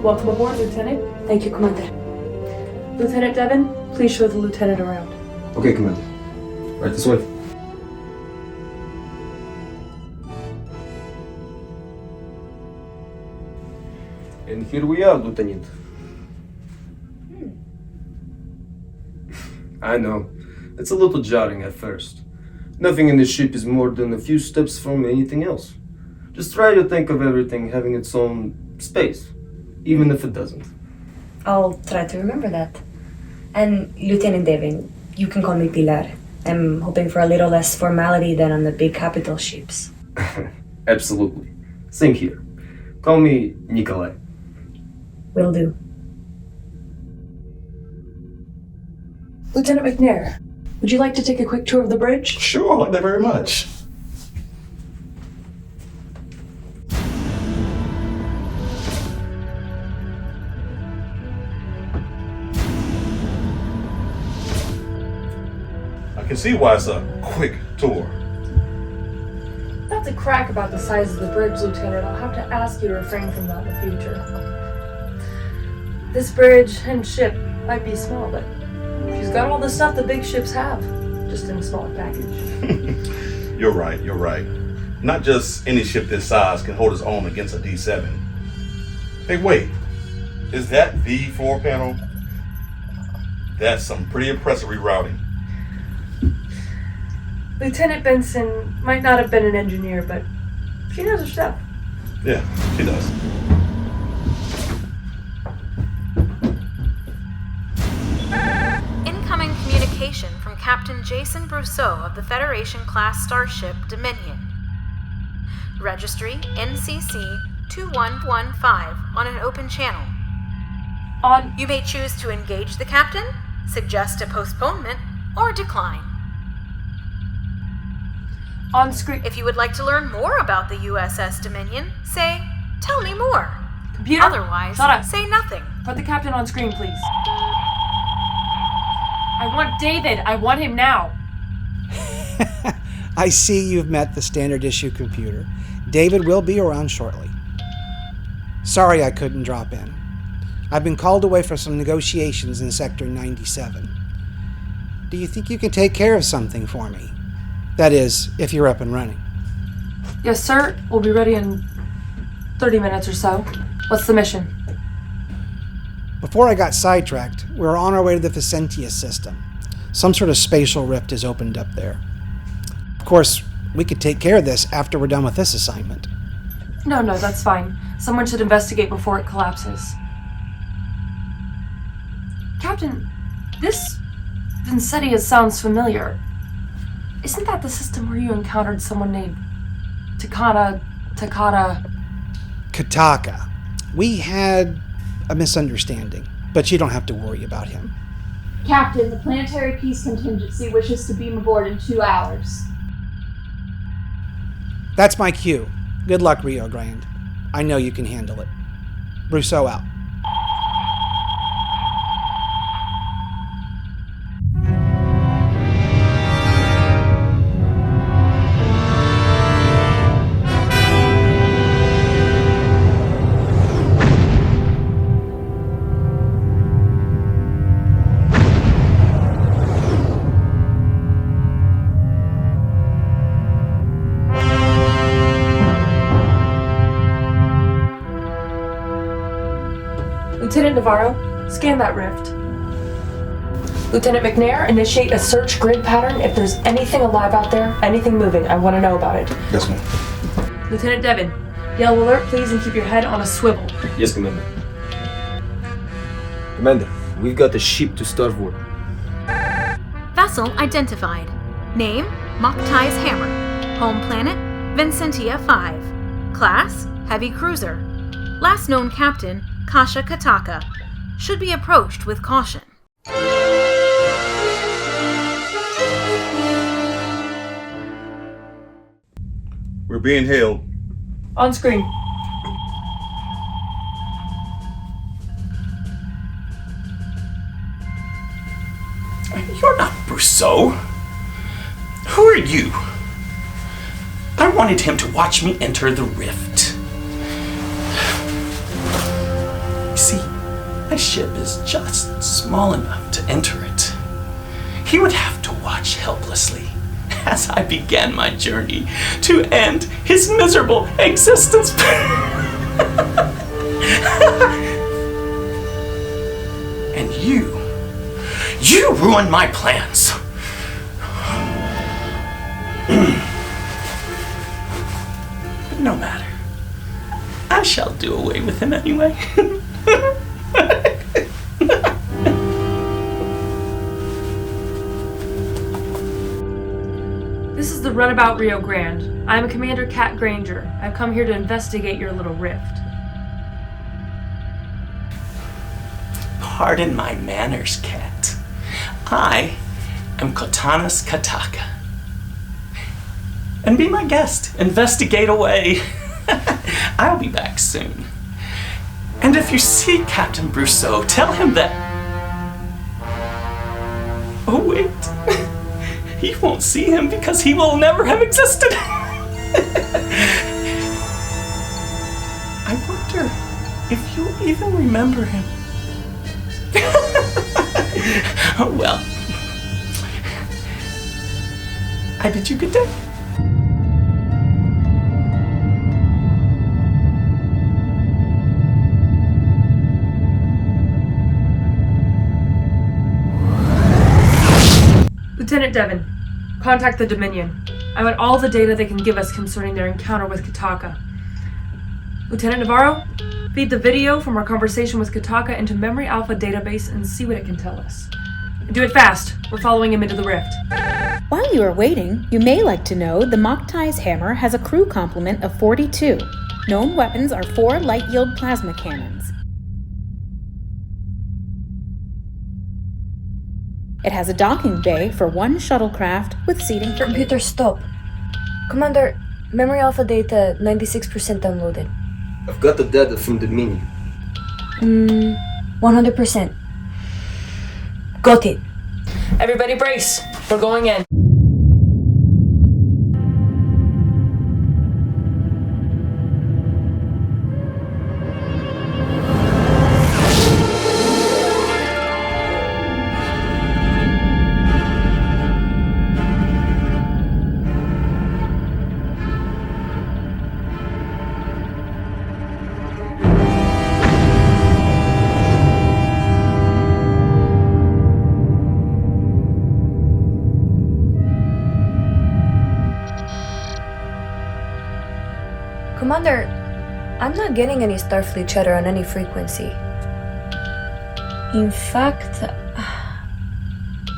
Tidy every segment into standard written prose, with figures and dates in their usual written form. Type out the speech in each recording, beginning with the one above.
Welcome aboard, Lieutenant. Thank you, Commander. Lieutenant Devon, please show the Lieutenant around. Okay, Commander. Right this way. And here we are, Lieutenant. I know. It's a little jarring at first. Nothing in this ship is more than a few steps from anything else. Just try to think of everything having its own space, even if it doesn't. I'll try to remember that. And Lieutenant Devon, you can call me Pilar. I'm hoping for a little less formality than on the big capital ships. Absolutely. Same here. Call me Nikolai. Will do. Lieutenant McNair, would you like to take a quick tour of the bridge? Sure, I like that very much. I can see why it's a quick tour. That's a crack about the size of the bridge, Lieutenant. I'll have to ask you to refrain from that in the future. This bridge and ship might be small, but she's got all the stuff the big ships have, just in a smaller package. You're right. Not just any ship this size can hold its own against a D7. Hey, wait. Is that the floor panel? That's some pretty impressive rerouting. Lieutenant Benson might not have been an engineer, but she knows her stuff. Yeah, she does. Incoming communication from Captain Jason Brousseau of the Federation-class starship Dominion. Registry NCC 2115 on an open channel. You may choose to engage the captain, suggest a postponement, or decline. On screen. If you would like to learn more about the USS Dominion, say, "Tell me more." Computer, Otherwise, shut up. say nothing. Put the captain on screen, please. I want David. I want him now. I see you've met the standard issue computer. David will be around shortly. Sorry I couldn't drop in. I've been called away for some negotiations in Sector 97. Do you think you can take care of something for me? That is, if you're up and running. Yes, sir. We'll be ready in 30 minutes or so. What's the mission? Before I got sidetracked, we were on our way to the Vicentia system. Some sort of spatial rift has opened up there. Of course, we could take care of this after we're done with this assignment. No, that's fine. Someone should investigate before it collapses. Captain, this Vicentia sounds familiar. Isn't that the system where you encountered someone named Takata? Kataka. We had a misunderstanding, but you don't have to worry about him. Captain, the Planetary Peace Contingency wishes to beam aboard in 2 hours. That's my cue. Good luck, Rio Grande. I know you can handle it. Brousseau out. Lieutenant Navarro, scan that rift. Lieutenant McNair, initiate a search grid pattern. If there's anything alive out there, anything moving, I want to know about it. Yes, ma'am. Lieutenant Devon, yell alert, please, and keep your head on a swivel. Yes, Commander. Commander, we've got a ship to starboard. Vessel identified. Name, Mokhtai's Hammer. Home planet, Vicentia 5. Class, Heavy Cruiser. Last known captain, Kasha Kataka. Should be approached with caution. We're being hailed. On screen. You're not Brousseau. Who are you? I wanted him to watch me enter the rift. My ship is just small enough to enter it. He would have to watch helplessly as I began my journey to end his miserable existence. And you ruined my plans. But no matter. I shall do away with him anyway. This is the Runabout Rio Grande. I am Commander Kat Granger. I've come here to investigate your little rift. Pardon my manners, Kat. I am Kotanis Kataka. And be my guest. Investigate away. I'll be back soon. And if you see Captain Brousseau, tell him that... Oh, wait. He won't see him because he will never have existed. I wonder if you even remember him. Oh, well. I bid you good day. Lieutenant Devon, contact the Dominion. I want all the data they can give us concerning their encounter with Kataka. Lieutenant Navarro, feed the video from our conversation with Kataka into Memory Alpha database and see what it can tell us. And do it fast. We're following him into the rift. While you are waiting, you may like to know the Mok'tai's hammer has a crew complement of 42. Known weapons are 4 light-yield plasma cannons. It has a docking bay for 1 shuttlecraft with seating for... Computer, stop. Commander, Memory Alpha data 96% downloaded. I've got the data from the menu. 100%. Got it. Everybody brace. We're going in. Commander, I'm not getting any Starfleet chatter on any frequency. In fact,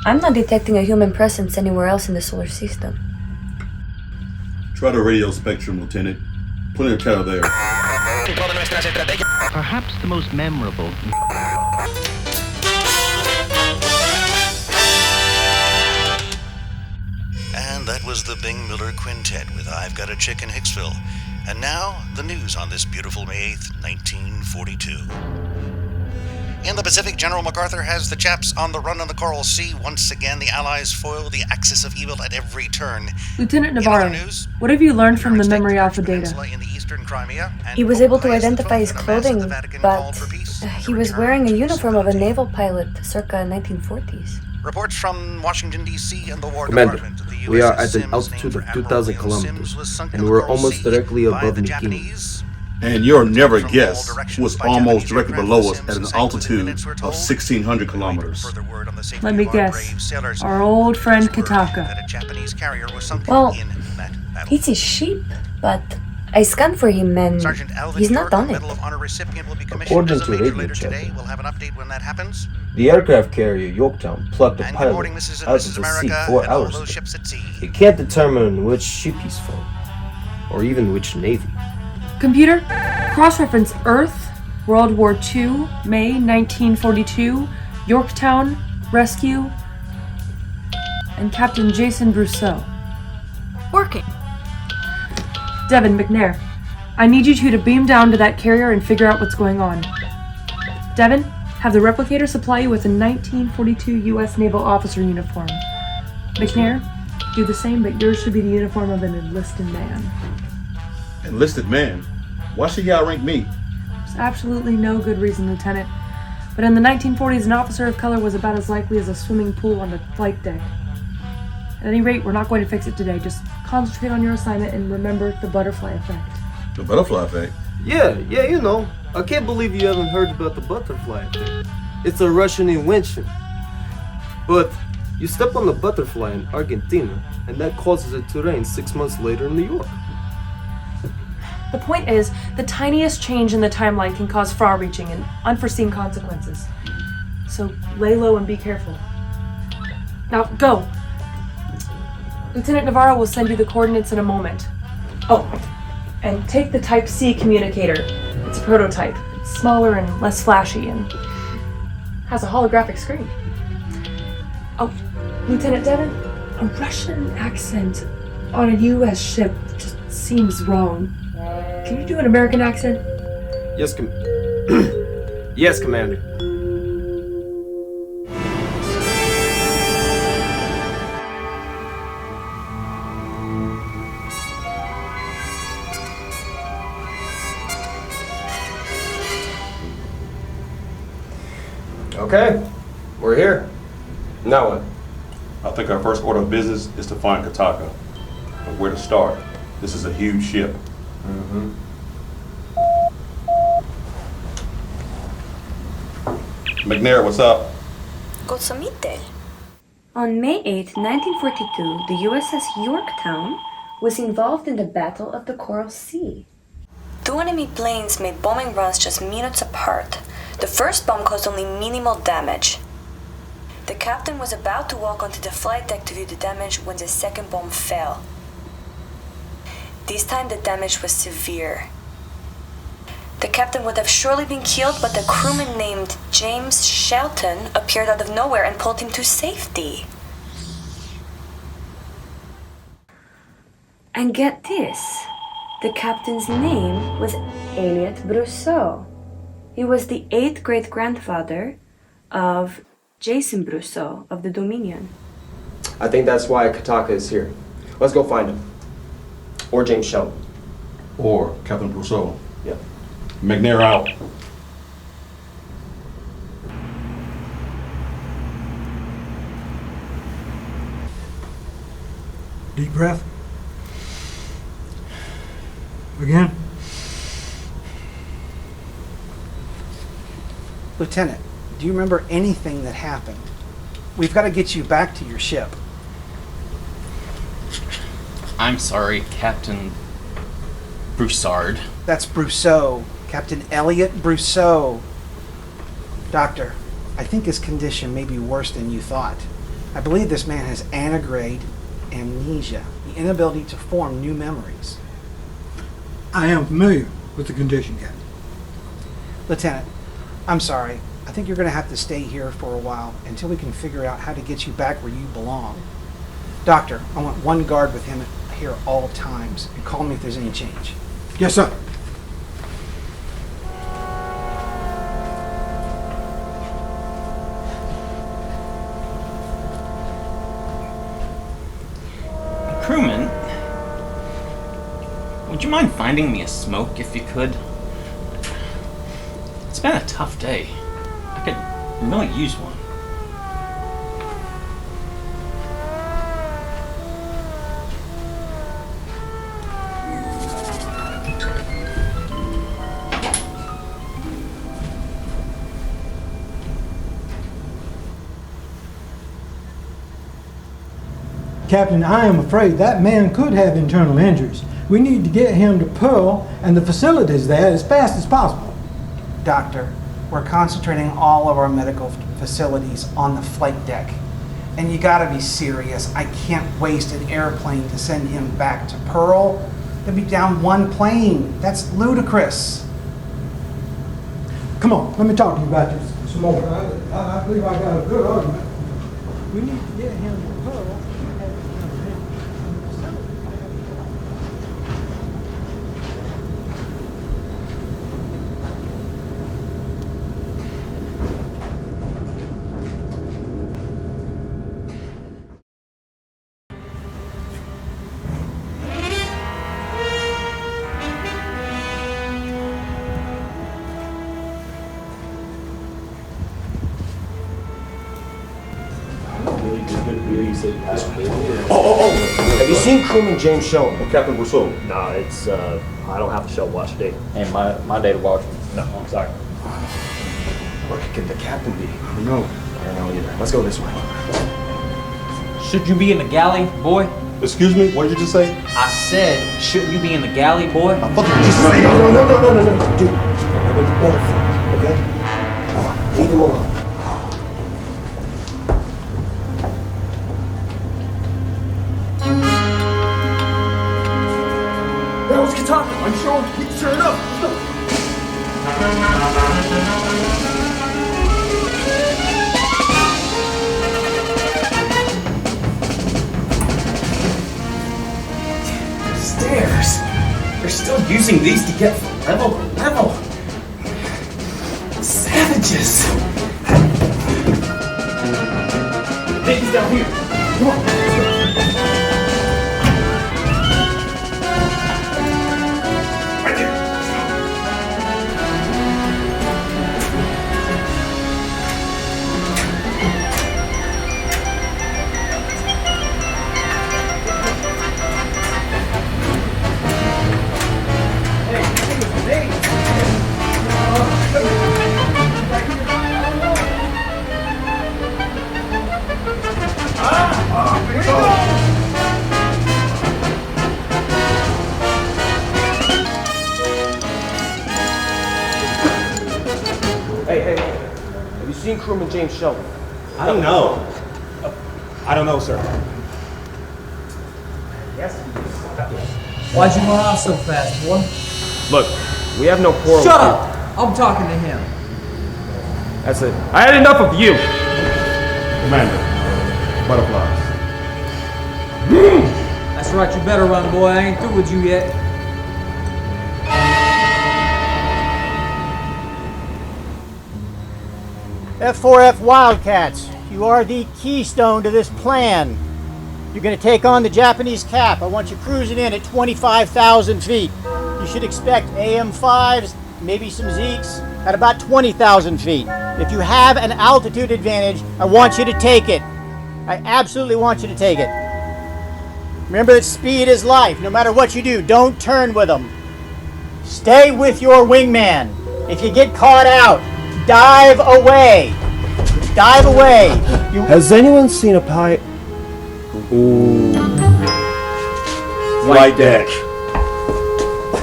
I'm not detecting a human presence anywhere else in the solar system. Try the radio spectrum, Lieutenant. Plenty of chatter there. Perhaps the most memorable. And that was the Bing Miller Quintet with I've Got a Chick in Hicksville. And now, the news on this beautiful May 8th, 1942. In the Pacific, General MacArthur has the Japs on the run on the Coral Sea. Once again, the Allies foil the axis of evil at every turn. Lieutenant Navarro, what have you learned from the Memory Alpha data? He was able to identify his clothing, but he was wearing a uniform of a naval pilot circa 1940s. Reports from Washington, D.C. and the War Commander, Department. we are at an altitude of 2,000 kilometers, and we're almost directly above McKinney. And your never guess was almost directly below us at an altitude of 1,600 kilometers. Let me guess. Our old friend Kataka. Well, it's his ship, but I scanned for him and he's not on it. According to radio chatter, the aircraft carrier Yorktown plucked a pilot out of the sea 4 hours ago. It can't determine which ship he's from, or even which navy. Computer, cross-reference Earth, World War II, May 1942, Yorktown, rescue, and Captain Jason Brousseau. Working. Devon, McNair, I need you two to beam down to that carrier and figure out what's going on. Devon, have the replicator supply you with a 1942 U.S. Naval officer uniform. McNair, do the same, but yours should be the uniform of an enlisted man. Enlisted man? Why should he outrank me? There's absolutely no good reason, Lieutenant. But in the 1940s, an officer of color was about as likely as a swimming pool on the flight deck. At any rate, we're not going to fix it today. Just concentrate on your assignment and remember the butterfly effect. The butterfly effect? Yeah, you know. I can't believe you haven't heard about the butterfly effect. It's a Russian invention. But you step on the butterfly in Argentina, and that causes it to rain 6 months later in New York. The point is, the tiniest change in the timeline can cause far-reaching and unforeseen consequences. So lay low and be careful. Now, go! Lieutenant Navarro will send you the coordinates in a moment. Oh, and take the Type C communicator. It's a prototype. It's smaller and less flashy and has a holographic screen. Oh, Lieutenant Devon, a Russian accent on a U.S. ship just seems wrong. Can you do an American accent? Yes, yes, Commander. Okay, we're here. Now what? I think our first order of business is to find Kataka. But where to start? This is a huge ship. McNair, what's up? Gotsomite. On May 8, 1942, the USS Yorktown was involved in the Battle of the Coral Sea. Two enemy planes made bombing runs just minutes apart. The first bomb caused only minimal damage. The captain was about to walk onto the flight deck to view the damage when the second bomb fell. This time the damage was severe. The captain would have surely been killed, but a crewman named James Shelton appeared out of nowhere and pulled him to safety. And get this, the captain's name was Elliot Brousseau. He was the 8th great-grandfather of Jason Brousseau of the Dominion. I think that's why Kataka is here. Let's go find him. Or James Shelton. Or Captain Brousseau. Yeah. McNair out. Deep breath. Again. Lieutenant, do you remember anything that happened? We've got to get you back to your ship. I'm sorry, Captain Broussard. That's Brousseau. Captain Elliot Brousseau. Doctor, I think his condition may be worse than you thought. I believe this man has antegrade amnesia, the inability to form new memories. I am familiar with the condition, Captain. Lieutenant, I'm sorry. I think you're going to have to stay here for a while until we can figure out how to get you back where you belong. Doctor, I want one guard with him here at all times, and call me if there's any change. Yes, sir. Crewman, would you mind finding me a smoke if you could? It's been a tough day. I could really use one. Captain, I am afraid that man could have internal injuries. We need to get him to Pearl and the facilities there as fast as possible. Doctor, we're concentrating all of our medical facilities on the flight deck. And you gotta be serious. I can't waste an airplane to send him back to Pearl. They'll be down one plane. That's ludicrous. Come on, let me talk to you about this some more. I believe I got a good argument. We need to get him to Pearl. Have you seen crewman James Sheldon? Captain Brousseau. No, it's, I don't have a shell watch today. And my data watch? No, I'm sorry. Where could the captain be? I don't know. I don't know either. Let's go this way. Should you be in the galley, boy? Excuse me, what did you just say? I said, shouldn't you be in the galley, boy? I thought you just said. No. Dude, I'm a butterfly, okay? Come on, leave him alone. That was Kataka. I'm sure enough. Stairs. They're still using these to get from level to level. Savages. Things down here. Come on. Let's go. Right there. Let's go. Hey. Have you seen crewman James Sheldon? I don't know. I don't know, sir. Why'd you run off so fast, boy? Look, we have no quarrel. Shut up! I'm talking to him. That's it. I had enough of you. Commander, butterflies. That's right, you better run, boy. I ain't through with you yet. F4F Wildcats, you are the keystone to this plan. You're going to take on the Japanese cap. I want you cruising in at 25,000 feet. You should expect AM5s, maybe some Zeeks, at about 20,000 feet. If you have an altitude advantage, I want you to take it. I absolutely want you to take it. Remember that speed is life. No matter what you do, don't turn with them. Stay with your wingman. If you get caught out, dive away. Dive away. Has anyone seen a pilot? Ooh. Flight deck.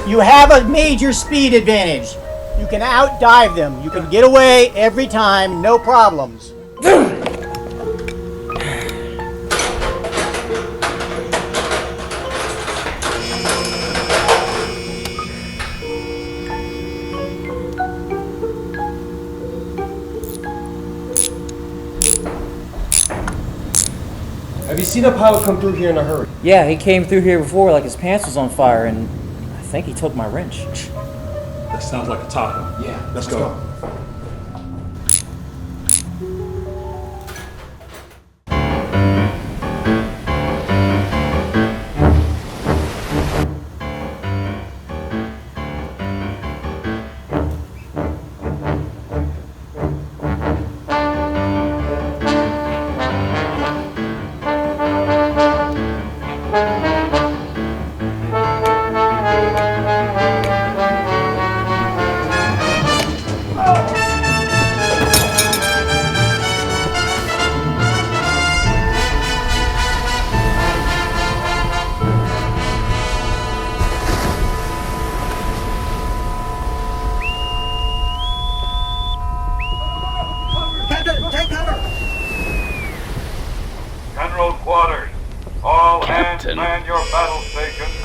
You have a major speed advantage. You can outdive them. You can get away every time, no problems. Have you seen a pilot come through here in a hurry? Yeah, he came through here before like his pants was on fire, and I think he took my wrench. That sounds like a taco. Yeah, let's go. General quarters. All hands man your battle stations.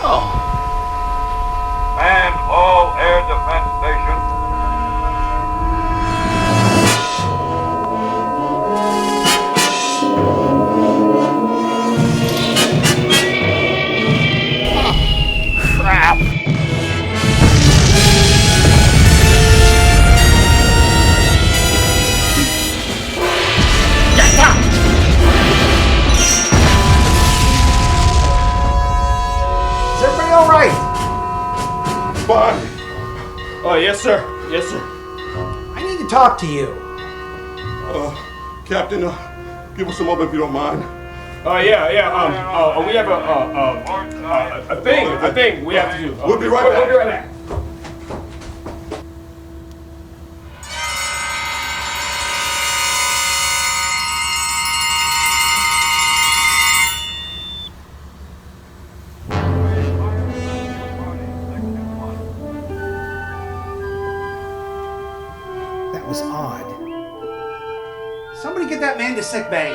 Man all air defense stations. Crap. Is everybody all right? Fine. Oh, yes, sir. Yes, sir. I need to talk to you. Captain, Give us a moment if you don't mind. We have a thing we have to do. We'll be right back. We'll be right back. That was odd. Somebody get that man to sick bay.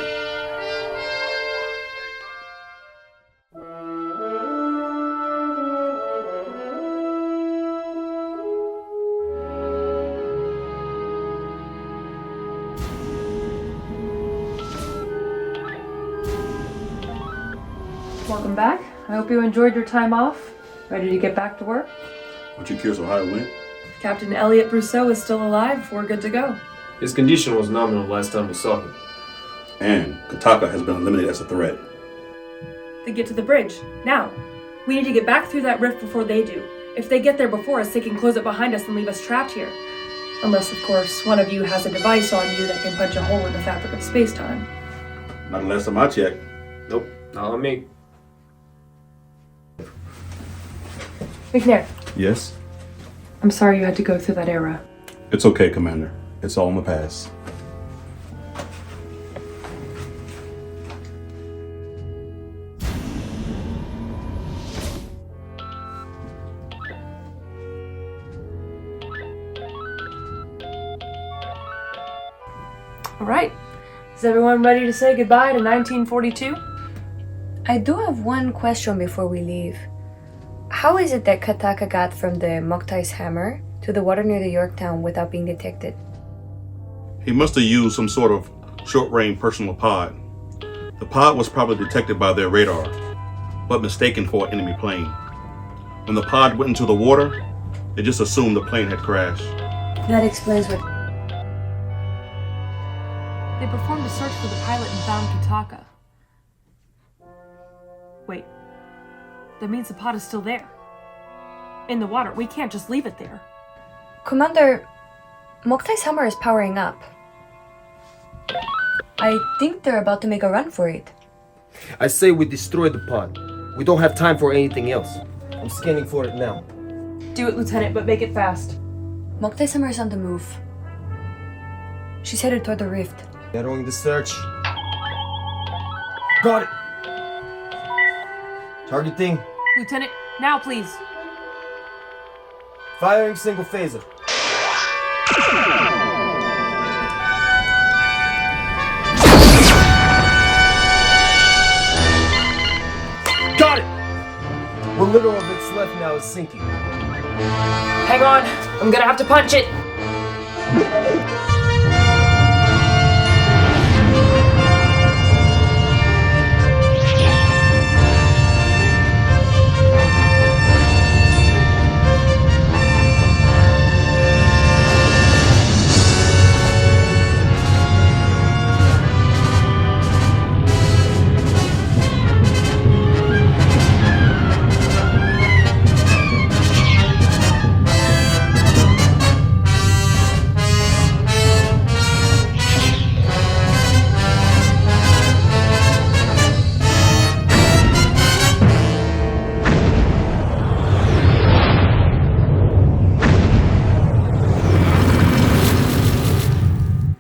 Welcome back. I hope you enjoyed your time off. Ready to get back to work? Aren't you curious how it went? Captain Elliot Brousseau is still alive. We're good to go. His condition was nominal last time we saw him. And Kataka has been eliminated as a threat. They get to the bridge. Now. We need to get back through that rift before they do. If they get there before us, they can close it behind us and leave us trapped here. Unless, of course, one of you has a device on you that can punch a hole in the fabric of space-time. Not the last time I checked. Nope, not on me. McNair, Yes? I'm sorry you had to go through that era. It's okay, Commander. It's all in the past. All right. Is everyone ready to say goodbye to 1942? I do have one question before we leave. How is it that Kataka got from the Mokhtai's hammer to the water near the Yorktown without being detected? He must have used some sort of short-range personal pod. The pod was probably detected by their radar, but mistaken for an enemy plane. When the pod went into the water, they just assumed the plane had crashed. That explains what... They performed a search for the pilot and found Kataka. Wait. That means the pod is still there. In the water. We can't just leave it there. Commander, Mokhtai's hammer is powering up. I think they're about to make a run for it. I say we destroy the pod. We don't have time for anything else. I'm scanning for it now. Do it, Lieutenant, but make it fast. Mokhtai's hammer is on the move. She's headed toward the rift. Narrowing the search. Got it! Targeting. Lieutenant, now please. Firing single phaser. Got it! What little of it's left now is sinking. Hang on. I'm gonna have to punch it.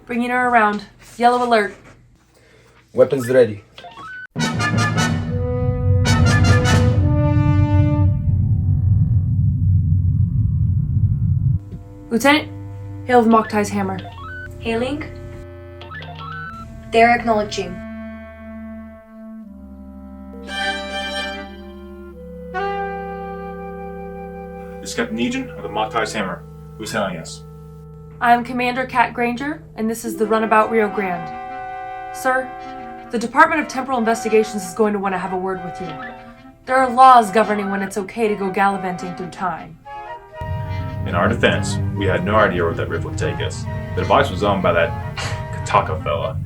Bringing her around. Yellow alert. Weapons ready. Lieutenant, hail the Mokhtai's hammer. Hailing? They're acknowledging. This is Captain Negan of the Mokhtai's hammer. Who's hailing us? I am Commander Kat Granger, and this is the Runabout Rio Grande. Sir, the Department of Temporal Investigations is going to want to have a word with you. There are laws governing when it's okay to go gallivanting through time. In our defense, we had no idea where that rift would take us. The device was owned by that Kataka fella.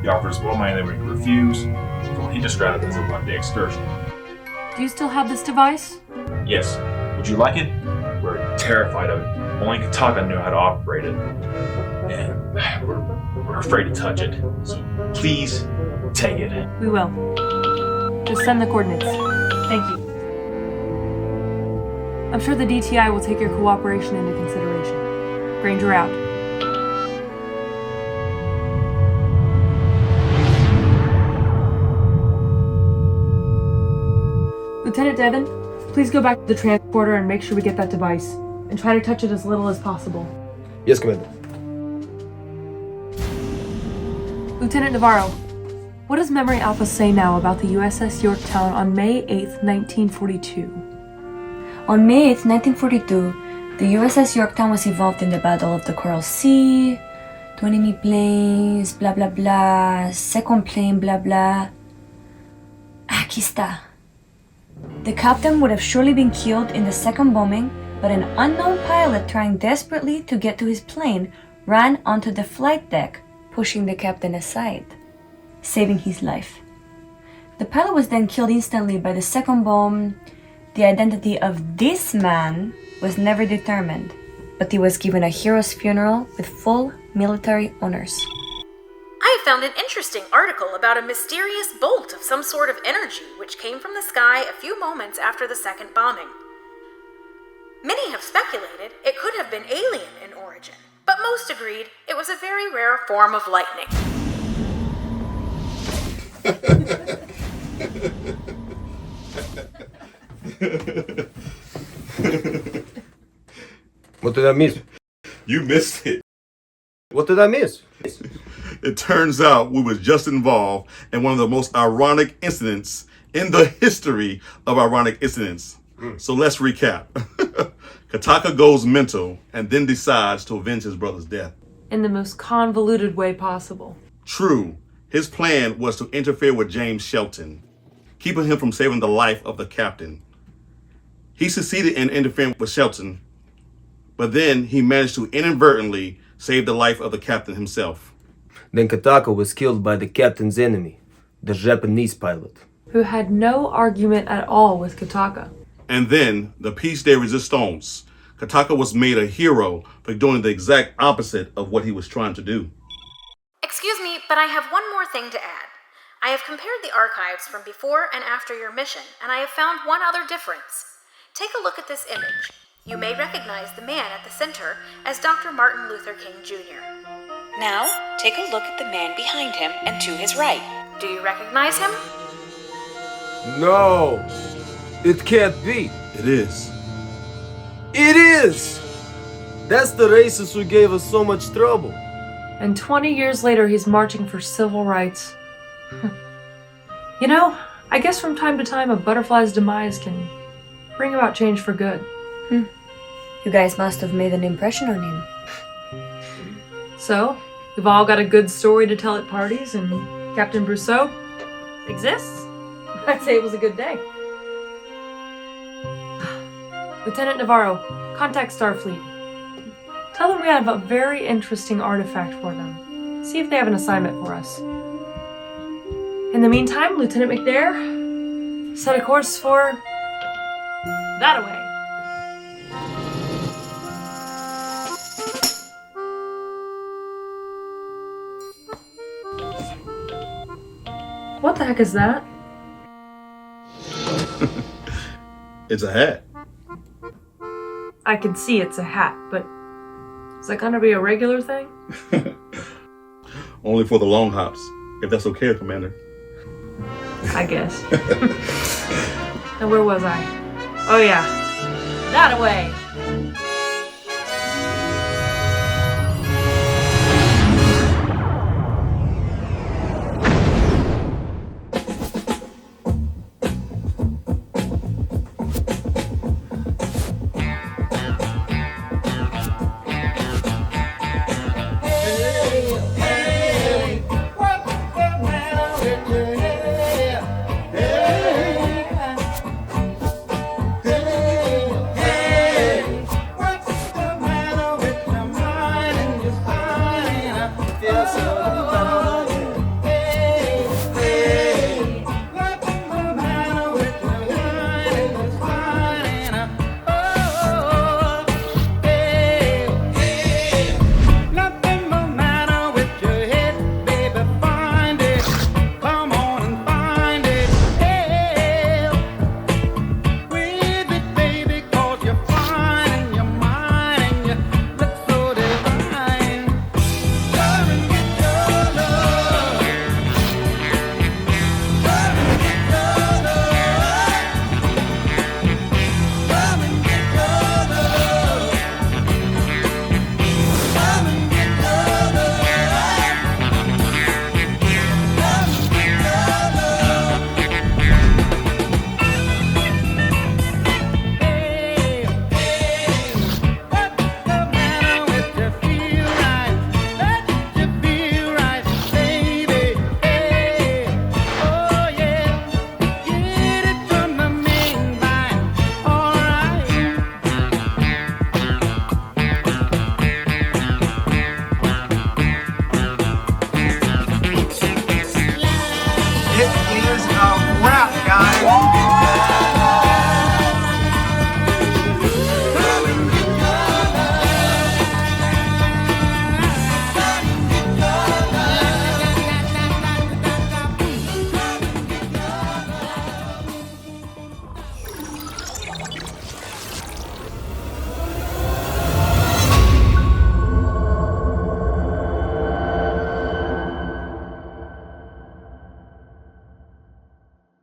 He offered us more money than we could refuse, so he described it as a one-day excursion. Do you still have this device? Yes. Would you like it? We're terrified of it. Only Kataka knew how to operate it. And we're afraid to touch it. So please, Take it. We will. Just send the coordinates. Thank you. I'm sure the DTI will take your cooperation into consideration. Granger out. Lieutenant Devon, please go back to the transporter and make sure we get that device. And try to touch it as little as possible. Yes, Commander. Lieutenant Navarro, what does Memory Alpha say now about the USS Yorktown on May 8th, 1942? On May 8th, 1942, the USS Yorktown was involved in the Battle of the Coral Sea, 2 enemy planes, blah blah blah, second plane, blah blah. Aquí está. The captain would have surely been killed in the second bombing, but an unknown pilot trying desperately to get to his plane ran onto the flight deck, pushing the captain aside, saving his life. The pilot was then killed instantly by the second bomb. The identity of this man was never determined, but he was given a hero's funeral with full military honors. I have found an interesting article about a mysterious bolt of some sort of energy which came from the sky a few moments after the second bombing. Many have speculated it could have been alien in origin, but most agreed it was a very rare form of lightning. What did I miss? You missed it. What did I miss? It turns out we was just involved in one of the most ironic incidents in the history of ironic incidents. So let's recap. Kataka goes mental and then decides to avenge his brother's death. In the most convoluted way possible. True, his plan was to interfere with James Shelton, keeping him from saving the life of the captain. He succeeded in interfering with Shelton, but then he managed to inadvertently save the life of the captain himself. Then Kataka was killed by the captain's enemy, the Japanese pilot. Who had no argument at all with Kataka. And then, the piece de resistance, Kataka was made a hero for doing the exact opposite of what he was trying to do. Excuse me, but I have one more thing to add. I have compared the archives from before and after your mission, and I have found one other difference. Take a look at this image. You may recognize the man at the center as Dr. Martin Luther King Jr. Now, take a look at the man behind him and to his right. Do you recognize him? No, it can't be. It is. It is! That's the racist who gave us so much trouble. And 20 years later, he's marching for civil rights. You know, I guess from time to time, a butterfly's demise can bring about change for good. You guys must have made an impression on him. So, we've all got a good story to tell at parties, and Captain Brousseau exists? I'd say it was a good day. Lieutenant Navarro, contact Starfleet. Tell them we have a very interesting artifact for them. See if they have an assignment for us. In the meantime, Lieutenant McNair, set a course for that away. What the heck is that? It's a hat. I can see it's a hat, but is that gonna be a regular thing? Only for the long hops, if that's okay, Commander. I guess. And where was I? Oh yeah. That away.